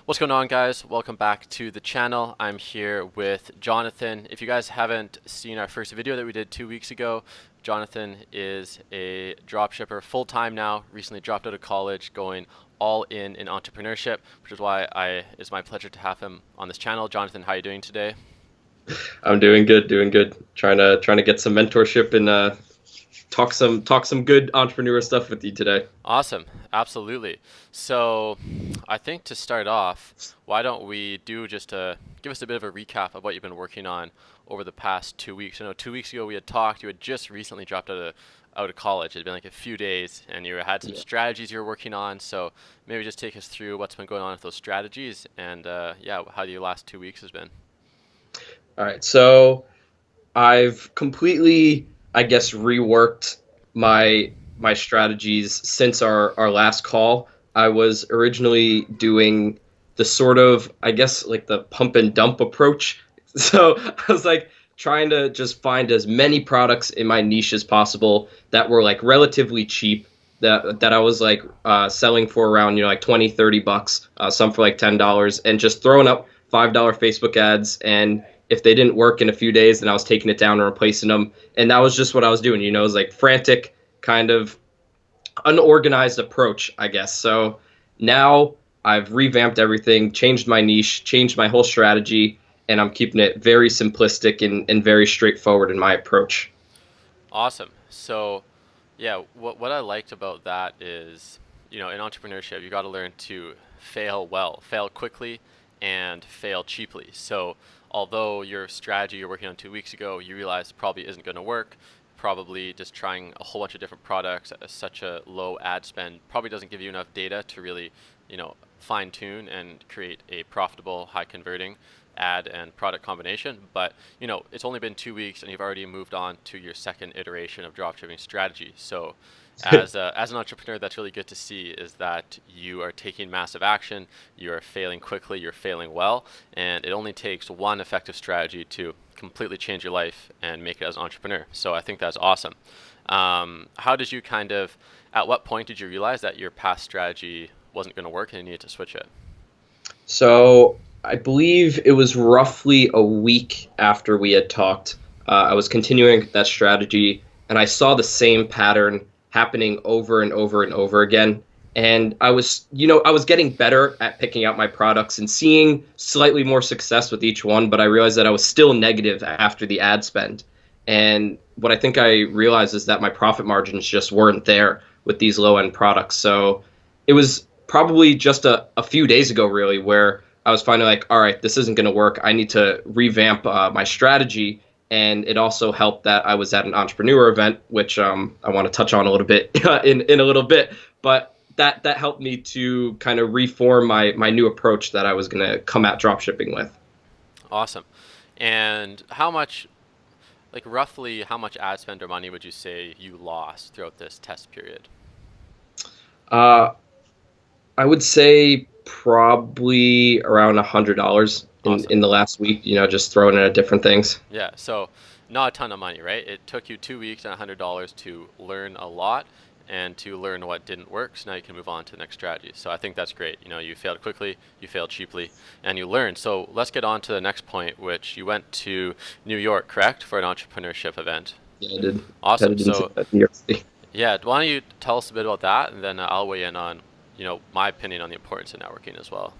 What's going on, guys? Welcome back to the channel. I'm here with Jonathan. If you guys haven't seen our first video that we did 2 weeks ago, Jonathan is a dropshipper full-time now, recently dropped out of college, going all in entrepreneurship, which is why it's my pleasure to have him on this channel. Jonathan, how are you doing today? I'm doing good, doing good. Trying to get some mentorship and talk some good entrepreneur stuff with you today. Awesome. Absolutely. So I think to start off, why don't we do just give us a bit of a recap of what you've been working on over the past 2 weeks. I know 2 weeks ago we had talked, you had just recently dropped out of college. It had been like a few days and you had some Yeah. strategies you were working on. So maybe just take us through what's been going on with those strategies and yeah, how your last 2 weeks has been. All right. So I've completely, I guess, reworked my strategies since our last call. I was originally doing the sort of, I guess, like the pump and dump approach. So I was like trying to just find as many products in my niche as possible that were like relatively cheap, that I was like selling for around, like 20, $30, some for like $10, and just throwing up $5 Facebook ads. And if they didn't work in a few days, then I was taking it down and replacing them. And that was just what I was doing. It was like frantic, kind of unorganized approach, I guess. So now I've revamped everything, changed my niche, changed my whole strategy, and I'm keeping it very simplistic and very straightforward in my approach. Awesome. So, yeah, what I liked about that is, in entrepreneurship, you got to learn to fail well, fail quickly, and fail cheaply. So, although your strategy you're working on 2 weeks ago, you realize probably isn't going to work, probably just trying a whole bunch of different products at such a low ad spend probably doesn't give you enough data to really, fine tune and create a profitable, high converting ad and product combination. But it's only been 2 weeks and you've already moved on to your second iteration of dropshipping strategy. So as an entrepreneur, that's really good to see, is that you are taking massive action, you're failing quickly, you're failing well, and it only takes one effective strategy to completely change your life and make it as an entrepreneur. So I think that's awesome. How did you at what point did you realize that your past strategy wasn't going to work and you needed to switch it? So I believe it was roughly a week after we had talked. I was continuing that strategy, and I saw the same pattern happening over and over and over again. And I was getting better at picking out my products and seeing slightly more success with each one, but I realized that I was still negative after the ad spend. And what I think I realized is that my profit margins just weren't there with these low-end products. So it was probably just a few days ago, really, where I was finally like, all right, this isn't going to work. I need to revamp my strategy. And it also helped that I was at an entrepreneur event, which I want to touch on a little bit in a little bit. But that helped me to kind of reform my new approach that I was going to come at dropshipping with. Awesome. And how much, like roughly how much ad spend or money would you say you lost throughout this test period? Uh, I would say probably around $100 Awesome. in the last week, just throwing it at different things. Yeah, so not a ton of money, right? It took you 2 weeks and $100 to learn a lot and to learn what didn't work, so now you can move on to the next strategy. So I think that's great. You failed quickly, you failed cheaply, and you learned. So let's get on to the next point, which you went to New York, correct, for an entrepreneurship event? Yeah, I did. Awesome. Headed So into New York City. yeah, why don't you tell us a bit about that, and then I'll weigh in on, my opinion on the importance of networking as well.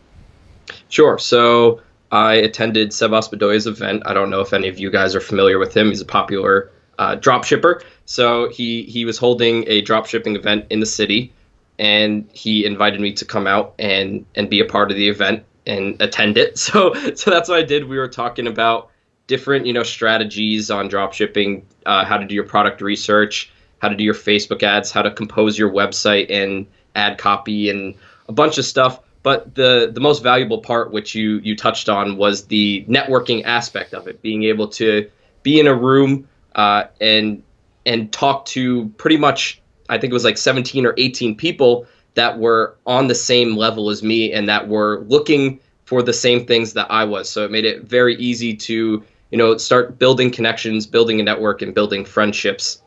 Sure. So I attended Sebas Bedoya's event. I don't know if any of you guys are familiar with him. He's a popular drop shipper. So he was holding a drop shipping event in the city, and he invited me to come out and be a part of the event and attend it. So that's what I did. We were talking about different strategies on drop shipping, how to do your product research, how to do your Facebook ads, how to compose your website and ad copy, and a bunch of stuff. But the most valuable part, which you touched on, was the networking aspect of it, being able to be in a room and talk to pretty much, I think it was like 17 or 18 people that were on the same level as me and that were looking for the same things that I was. So it made it very easy to start building connections, building a network, and building friendships.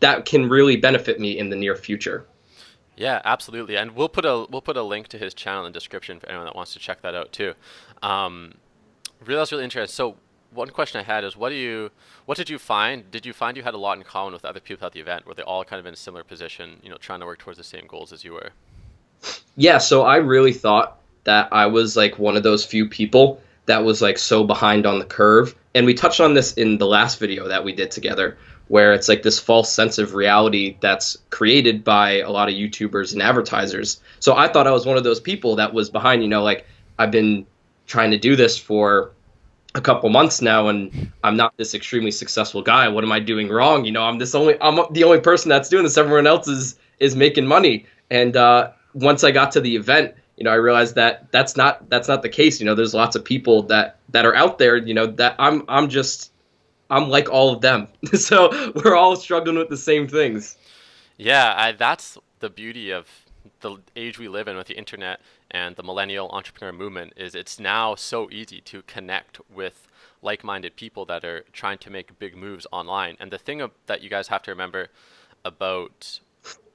That can really benefit me in the near future. Yeah, absolutely. And we'll put a link to his channel in the description for anyone that wants to check that out too. Um, that's really interesting. So one question I had is, what did you find? Did you find you had a lot in common with other people at the event? Were they all kind of in a similar position, trying to work towards the same goals as you were? Yeah, so I really thought that I was like one of those few people that was like so behind on the curve. And we touched on this in the last video that we did together, where it's like this false sense of reality that's created by a lot of YouTubers and advertisers. So I thought I was one of those people that was behind, like I've been trying to do this for a couple months now and I'm not this extremely successful guy. What am I doing wrong? I'm the only person that's doing this. Everyone else is making money. And once I got to the event, I realized that that's not the case. There's lots of people that are out there, that I'm like all of them. So we're all struggling with the same things. Yeah, that's the beauty of the age we live in with the internet and the millennial entrepreneur movement is it's now so easy to connect with like-minded people that are trying to make big moves online. And the thing that you guys have to remember about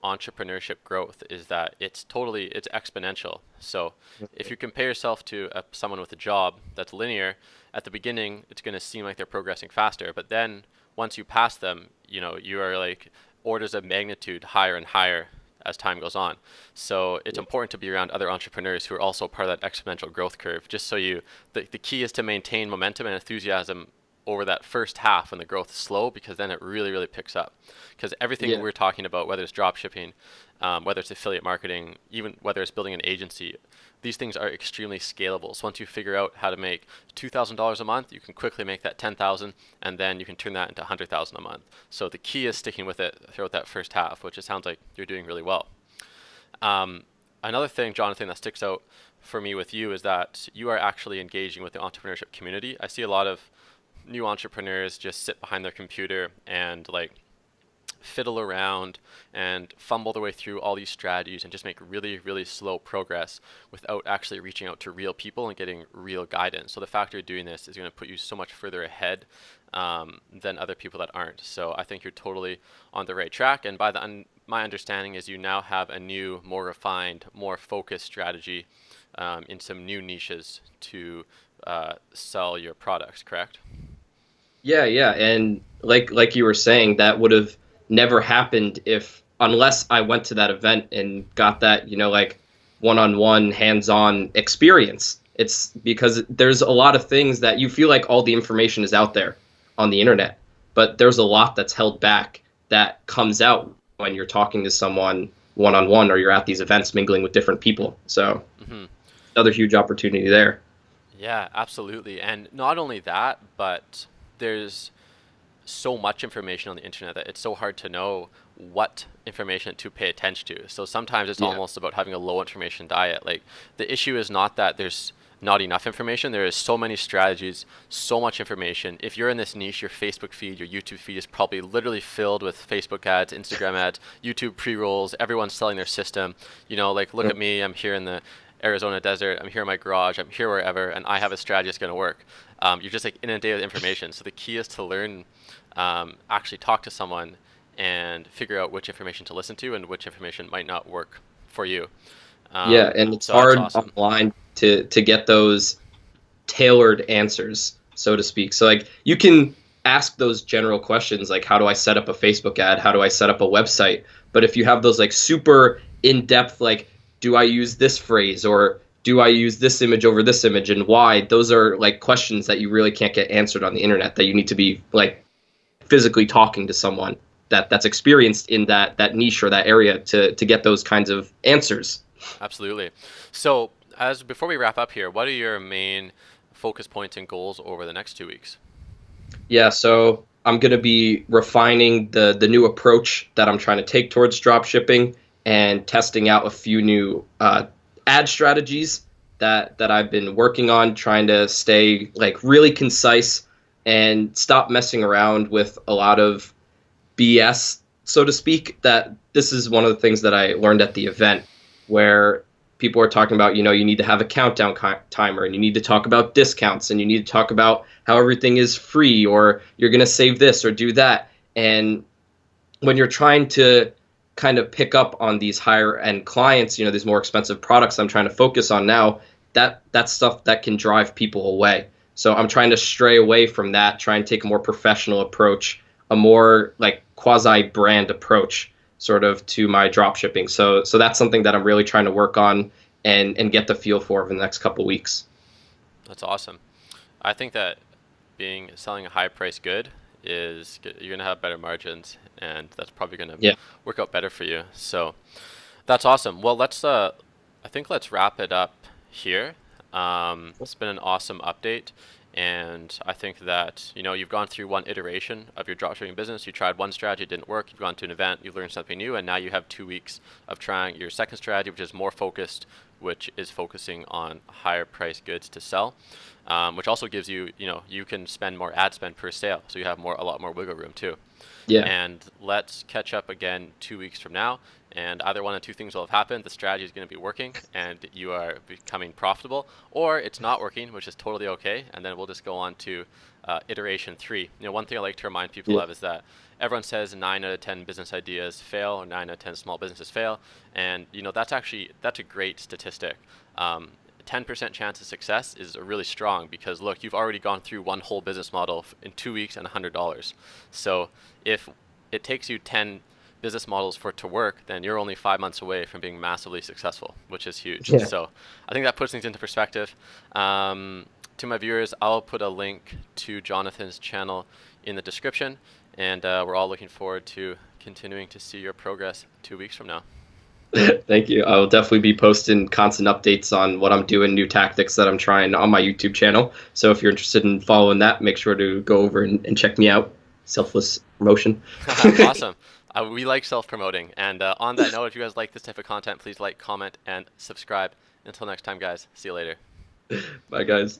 entrepreneurship growth is that it's exponential. So if you compare yourself to someone with a job that's linear, at the beginning it's going to seem like they're progressing faster, but then once you pass them, you are like orders of magnitude higher and higher as time goes on. So it's important to be around other entrepreneurs who are also part of that exponential growth curve. Just so the key is to maintain momentum and enthusiasm over that first half when the growth is slow, because then it really, really picks up. Because everything Yeah. we're talking about, whether it's drop shipping, whether it's affiliate marketing, even whether it's building an agency, these things are extremely scalable. So once you figure out how to make $2,000 a month, you can quickly make that 10,000, and then you can turn that into 100,000 a month. So the key is sticking with it throughout that first half, which it sounds like you're doing really well. Another thing, Jonathan, that sticks out for me with you is that you are actually engaging with the entrepreneurship community. I see a lot of new entrepreneurs just sit behind their computer and like fiddle around and fumble their way through all these strategies and just make really, really slow progress without actually reaching out to real people and getting real guidance. So the fact you're doing this is going to put you so much further ahead than other people that aren't. So I think you're totally on the right track. And my understanding is you now have a new, more refined, more focused strategy in some new niches to sell your products, correct? Yeah, and like you were saying, that would have never happened unless I went to that event and got that, like one-on-one, hands-on experience. It's because there's a lot of things that you feel like all the information is out there on the internet, but there's a lot that's held back that comes out when you're talking to someone one-on-one or you're at these events mingling with different people. So another huge opportunity there. Yeah, absolutely. And not only that, but there's so much information on the internet that it's so hard to know what information to pay attention to. So sometimes it's almost about having a low information diet. Like the issue is not that there's not enough information. There is so many strategies, so much information. If you're in this niche, your Facebook feed, your YouTube feed is probably literally filled with Facebook ads, Instagram ads, YouTube pre-rolls, everyone's selling their system. Like look at me, I'm here in the Arizona desert, I'm here in my garage, I'm here wherever, and I have a strategy that's going to work. You're just like inundated with information. So the key is to learn, actually talk to someone and figure out which information to listen to and which information might not work for you. Yeah, and it's so that's hard awesome. online to get those tailored answers, so to speak. So like you can ask those general questions like how do I set up a Facebook ad? How do I set up a website? But if you have those like super in-depth like do I use this phrase or do I use this image over this image and why? Those are like questions that you really can't get answered on the internet, that you need to be like physically talking to someone that's experienced in that niche or that area to get those kinds of answers. Absolutely. So before we wrap up here, what are your main focus points and goals over the next 2 weeks? Yeah, so I'm going to be refining the new approach that I'm trying to take towards drop shipping and testing out a few new ad strategies that I've been working on, trying to stay like really concise and stop messing around with a lot of BS, so to speak. That this is one of the things that I learned at the event, where people are talking about, you need to have a countdown timer and you need to talk about discounts and you need to talk about how everything is free or you're going to save this or do that. And when you're trying to kind of pick up on these higher end clients, these more expensive products I'm trying to focus on now, that's stuff that can drive people away. So I'm trying to stray away from that, try and take a more professional approach, a more like quasi brand approach sort of to my drop shipping. So that's something that I'm really trying to work on and get the feel for over the next couple of weeks. That's awesome. I think that selling a high price good you're gonna have better margins, and that's probably gonna Yeah. work out better for you. So that's awesome. Well, I think let's wrap it up here. It's been an awesome update, and I think that you've gone through one iteration of your dropshipping business. You tried one strategy, it didn't work. You've gone to an event, you've learned something new, and now you have 2 weeks of trying your second strategy, which is more focused, which is focusing on higher price goods to sell. Which also gives you, you can spend more ad spend per sale, so you have a lot more wiggle room too. Yeah. And let's catch up again 2 weeks from now, and either one of two things will have happened. The strategy is going to be working, and you are becoming profitable, or it's not working, which is totally okay. And then we'll just go on to iteration 3. One thing I like to remind people of is that everyone says 9 out of 10 business ideas fail, or 9 out of 10 small businesses fail, and that's a great statistic. 10% chance of success is really strong, because look, you've already gone through one whole business model in 2 weeks and $100. So if it takes you 10 business models for it to work, then you're only 5 months away from being massively successful, which is huge. Yeah. So I think that puts things into perspective. To my viewers, I'll put a link to Jonathan's channel in the description, and we're all looking forward to continuing to see your progress 2 weeks from now. Thank you. I will definitely be posting constant updates on what I'm doing, new tactics that I'm trying on my YouTube channel. So if you're interested in following that, make sure to go over and check me out. Selfless promotion. Awesome. We like self-promoting. And on that note, if you guys like this type of content, please like, comment, and subscribe. Until next time, guys. See you later. Bye, guys.